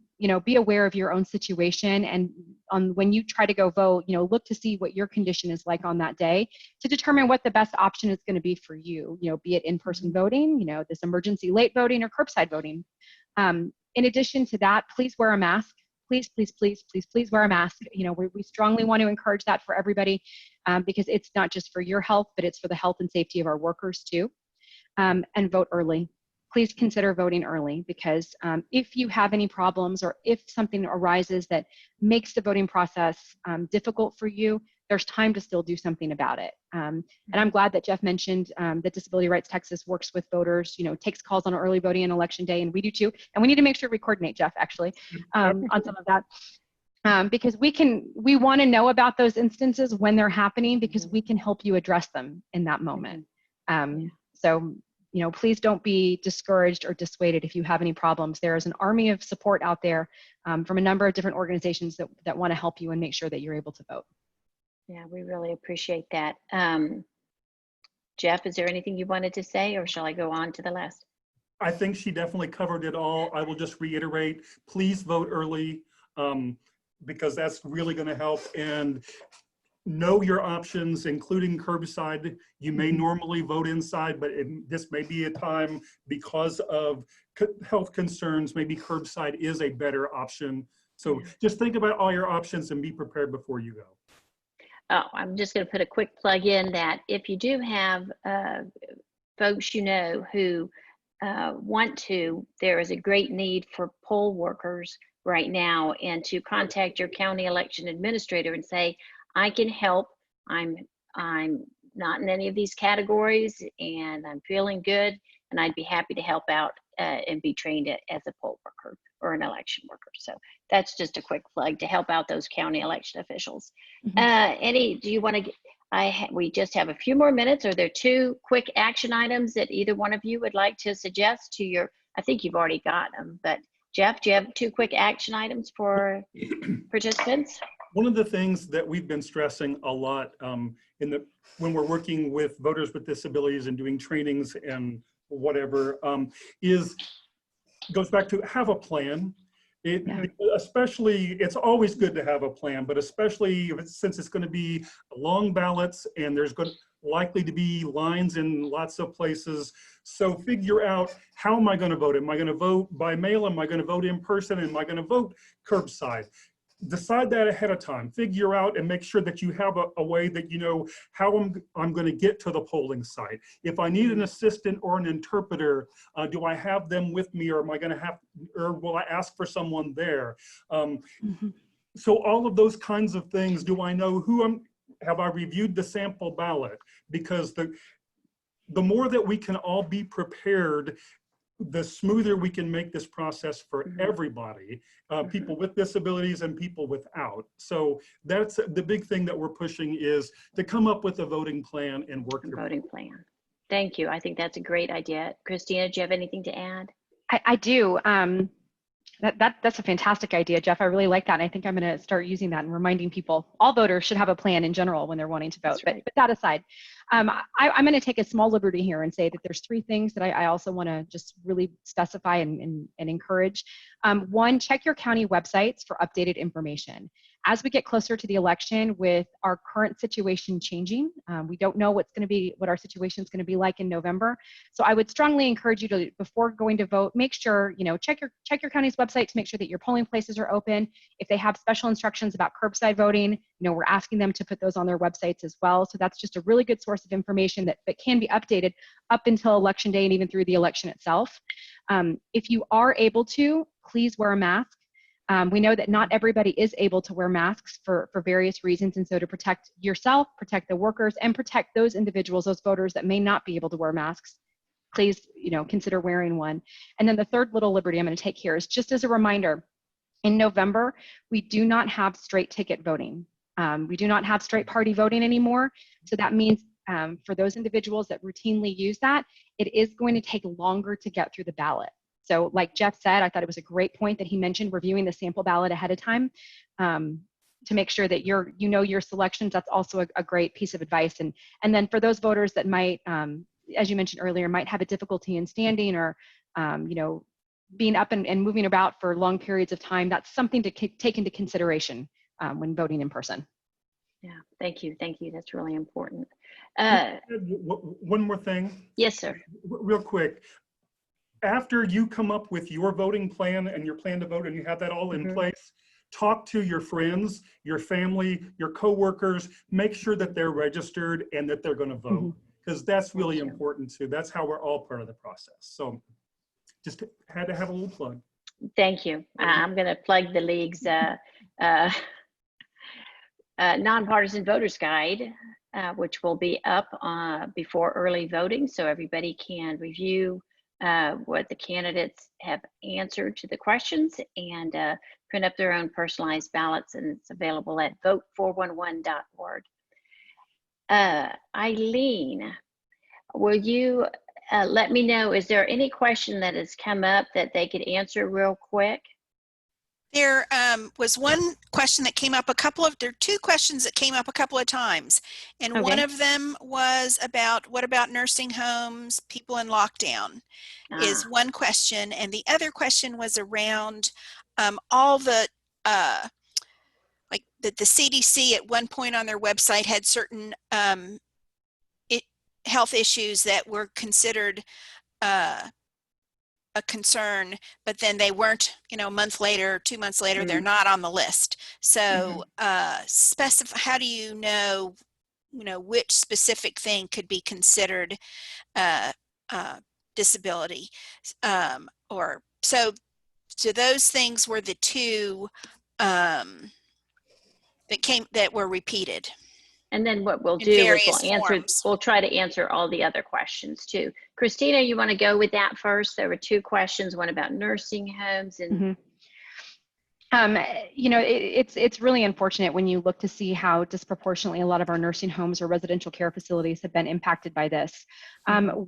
[SPEAKER 3] Be aware of your own situation, and when you try to go vote, look to see what your condition is like on that day to determine what the best option is going to be for you. Be it in-person voting, this emergency late voting, or curbside voting. In addition to that, please wear a mask. Please, please, please, please, please wear a mask. We strongly want to encourage that for everybody because it's not just for your health, but it's for the health and safety of our workers too. And vote early. Please consider voting early because if you have any problems or if something arises that makes the voting process difficult for you, there's time to still do something about it. And I'm glad that Jeff mentioned that Disability Rights Texas works with voters, takes calls on early voting and election day, and we do too. And we need to make sure we coordinate, Jeff, actually, on some of that. Because we want to know about those instances when they're happening because we can help you address them in that moment. So please don't be discouraged or dissuaded if you have any problems. There is an army of support out there from a number of different organizations that want to help you and make sure that you're able to vote.
[SPEAKER 1] Yeah, we really appreciate that. Jeff, is there anything you wanted to say, or shall I go on to the last?
[SPEAKER 4] I think she definitely covered it all. I will just reiterate, please vote early because that's really going to help. And know your options, including curbside. You may normally vote inside, but this may be a time because of health concerns, maybe curbside is a better option. So just think about all your options and be prepared before you go.
[SPEAKER 1] Oh, I'm just going to put a quick plug in that if you do have folks who want to, there is a great need for poll workers right now, and to contact your county election administrator and say, I can help. I'm not in any of these categories and I'm feeling good, and I'd be happy to help out and be trained as a poll worker or an election worker. So that's just a quick plug to help out those county election officials. Do you want to, we just have a few more minutes. Are there two quick action items that either one of you would like to suggest to your, I think you've already got them, but Jeff, do you have two quick action items for participants?
[SPEAKER 4] One of the things that we've been stressing a lot when we're working with voters with disabilities and doing trainings and whatever goes back to have a plan. Especially, it's always good to have a plan, but especially since it's going to be long ballots and there's likely to be lines in lots of places. So figure out, how am I going to vote? Am I going to vote by mail? Am I going to vote in person? Am I going to vote curbside? Decide that ahead of time. Figure out and make sure that you have a way that you know how I'm going to get to the polling site. If I need an assistant or an interpreter, do I have them with me, or am I going to have, or will I ask for someone there? So all of those kinds of things. Do I know have I reviewed the sample ballot? Because the more that we can all be prepared, the smoother we can make this process for everybody, people with disabilities and people without. So that's the big thing that we're pushing, is to come up with a voting plan and work your
[SPEAKER 1] voting plan. Thank you. I think that's a great idea. Christina, do you have anything to add?
[SPEAKER 3] I do. That's a fantastic idea, Jeff. I really like that. And I think I'm going to start using that and reminding people, all voters should have a plan in general when they're wanting to vote. Right. But that aside, I'm going to take a small liberty here and say that there's three things that I also want to just really specify and encourage. One, check your county websites for updated information. As we get closer to the election, with our current situation changing, we don't know what our situation is going to be like in November. So I would strongly encourage you to, before going to vote, make sure, check your county's website to make sure that your polling places are open. If they have special instructions about curbside voting, we're asking them to put those on their websites as well. So that's just a really good source of information that can be updated up until election day and even through the election itself. If you are able to, please wear a mask. We know that not everybody is able to wear masks for various reasons, and so to protect yourself, protect the workers, and protect those individuals, those voters that may not be able to wear masks, please consider wearing one. And then the third little liberty I'm going to take here is just as a reminder, in November, we do not have straight ticket voting. We do not have straight party voting anymore. So that means for those individuals that routinely use that, it is going to take longer to get through the ballot. So like Jeff said, I thought it was a great point that he mentioned reviewing the sample ballot ahead of time to make sure that you know your selections. That's also a great piece of advice. And then for those voters that might, as you mentioned earlier, might have a difficulty in standing or, being up and moving about for long periods of time, that's something to take into consideration when voting in person.
[SPEAKER 1] Yeah, thank you. Thank you. That's really important.
[SPEAKER 4] One more thing.
[SPEAKER 1] Yes, sir.
[SPEAKER 4] Real quick. After you come up with your voting plan and your plan to vote and you have that all in place, talk to your friends, your family, your coworkers, make sure that they're registered and that they're going to vote, because that's really important too. That's how we're all part of the process. So just had to have a little plug.
[SPEAKER 1] Thank you. I'm going to plug the League's Nonpartisan Voters Guide, which will be up before early voting, so everybody can review what the candidates have answered to the questions and print up their own personalized ballots, and it's available at vote411.org. Eileen, will you let me know, is there any question that has come up that they could answer real quick?
[SPEAKER 5] There was one question that came up there are two questions that came up a couple of times. And one of them was about, what about nursing homes, people in lockdown is one question. And the other question was around all the, like the CDC at one point on their website had certain health issues that were considered a concern, but then they weren't, a month later, 2 months later, they're not on the list. So specify, how do you know, which specific thing could be considered disability? Or so those things were the two that were repeated.
[SPEAKER 1] And then what we'll do is we'll try to answer all the other questions too. Christina, you want to go with that first? There were two questions, one about nursing homes and
[SPEAKER 3] it's really unfortunate when you look to see how disproportionately a lot of our nursing homes or residential care facilities have been impacted by this.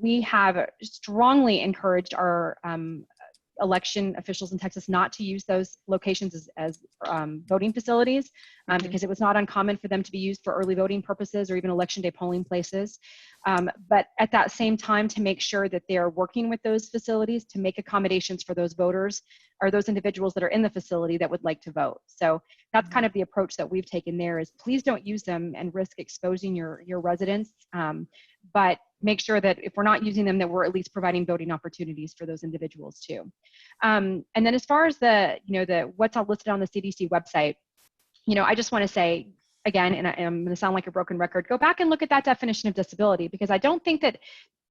[SPEAKER 3] We have strongly encouraged our election officials in Texas not to use those locations as voting facilities because it was not uncommon for them to be used for early voting purposes or even election day polling places. But at that same time, to make sure that they are working with those facilities to make accommodations for those voters or those individuals that are in the facility that would like to vote. So that's kind of the approach that we've taken there is please don't use them and risk exposing your residents. But make sure that if we're not using them, that we're at least providing voting opportunities for those individuals too. And then as far as the what's all listed on the CDC website, I just want to say again, and I'm going to sound like a broken record, go back and look at that definition of disability, because I don't think that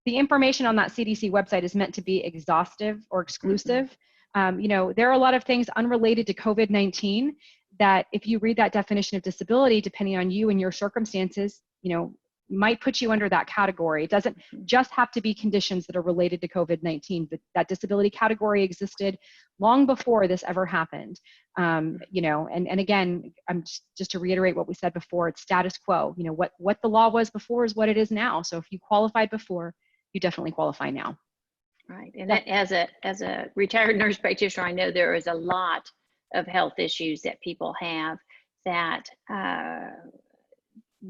[SPEAKER 3] the information on that CDC website is meant to be exhaustive or exclusive. There are a lot of things unrelated to COVID-19 that if you read that definition of disability, depending on you and your circumstances, might put you under that category. It doesn't just have to be conditions that are related to COVID-19, but that disability category existed long before this ever happened. And again, just to reiterate what we said before, it's status quo. What the law was before is what it is now. So if you qualified before, you definitely qualify now.
[SPEAKER 1] Right, and that, as a retired nurse practitioner, I know there is a lot of health issues that people have that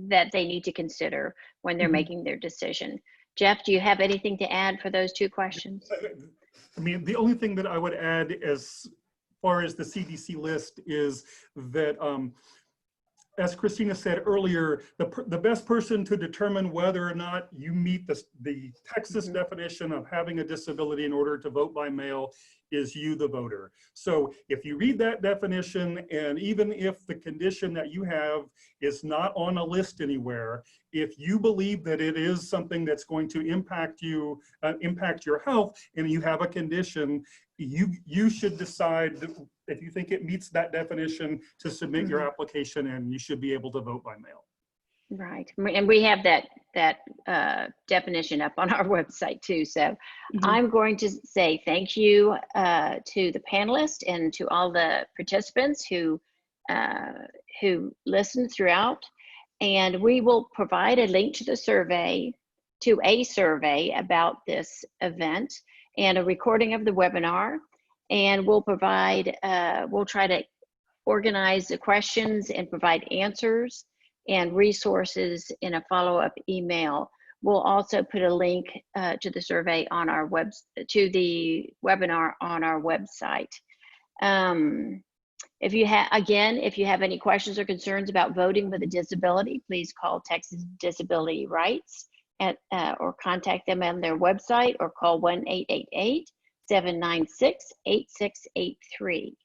[SPEAKER 1] that they need to consider when they're making their decision. Jeff, do you have anything to add for those two questions?
[SPEAKER 4] I mean, the only thing that I would add as far as the CDC list is that as Christina said earlier, the best person to determine whether or not you meet the Texas definition of having a disability in order to vote by mail is you, the voter. So if you read that definition, and even if the condition that you have is not on a list anywhere, if you believe that it is something that's going to impact you, impact your health, and you have a condition, you should decide if you think it meets that definition to submit your application, and you should be able to vote by mail.
[SPEAKER 1] Right, and we have that definition up on our website too. So I'm going to say thank you to the panelists and to all the participants who listened throughout. And we will provide a link to a survey about this event and a recording of the webinar. And we'll provide, we'll try to organize the questions and provide answers and resources in a follow-up email. We'll also put a link to the survey on our to the webinar on our website. If you have any questions or concerns about voting with a disability, please call Texas Disability Rights or contact them on their website, or call 1-888-796-8683.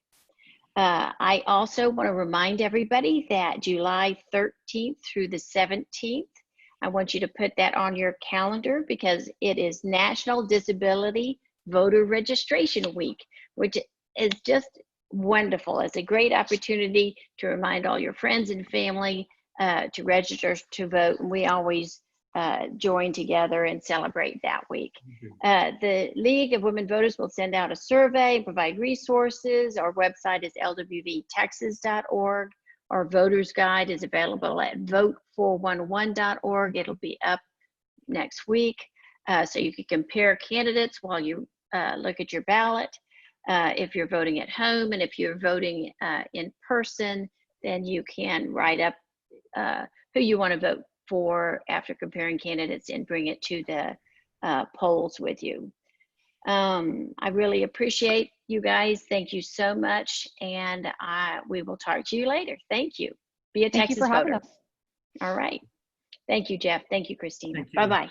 [SPEAKER 1] I also want to remind everybody that July 13th through the 17th, I want you to put that on your calendar, because it is National Disability Voter Registration Week, which is just wonderful. It's a great opportunity to remind all your friends and family to register to vote. And we always join together and celebrate that week. The League of Women Voters will send out a survey and provide resources. Our website is lwvtexas.org. Our voter's guide is available at vote411.org. It'll be up next week, so you can compare candidates while you look at your ballot. If you're voting at home, and if you're voting in person, then you can write up who you want to vote for after comparing candidates and bring it to the polls with you. I really appreciate you guys. Thank you so much, and we will talk to you later. Thank you. Be a Texas voter. All right. Thank you, Jeff. Thank you, Christina. Bye-bye.